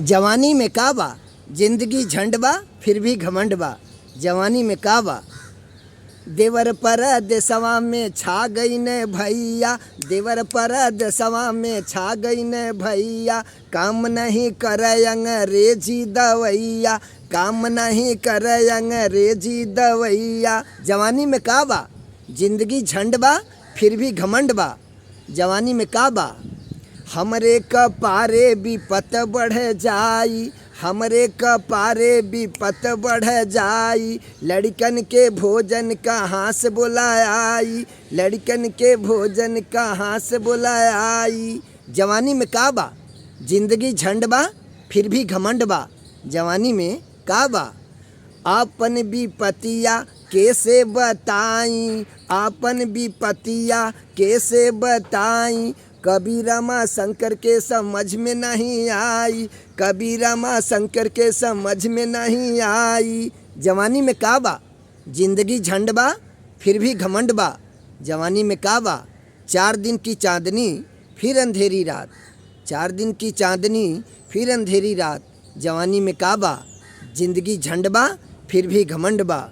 जवानी में का बा, जिंदगी झंड बा, फिर भी घमंड बा। जवानी में का बा, देवर परदेसवा में छा गई ने भैया, देवर परदेसवा में छा गई ने भैया। काम नहीं करे अंग्रेजी दवैया, काम नहीं करे अंग्रेजी दवैया। जवानी में का बा, जिंदगी झंड बा, फिर भी घमंड बा। जवानी में का बा, हमरे कपारे विपत बढ़ जाई, हमरे कपारे विपत बढ़ जाई। लड़कन के भोजन कहाँ से बुलायाई, लड़कन के भोजन कहाँ से बुलायाई। जवानी में का बा, जिंदगी झंड बा, फिर भी घमंड बा। जवानी में का बा, आपन विपतिया कैसे बताई, आपन विपतिया कैसे बताई। कभी रमा शंकर के समझ में नहीं आई, कभी रमा शंकर के समझ में नहीं आई। जवानी में का बा, जिंदगी झंड बा, फिर भी घमंड बा। जवानी में का बा, 4 दिन की चांदनी फिर अंधेरी रात, 4 दिन की चांदनी फिर अंधेरी रात। जवानी में का बा, जिंदगी झंड बा, फिर भी घमंड बा।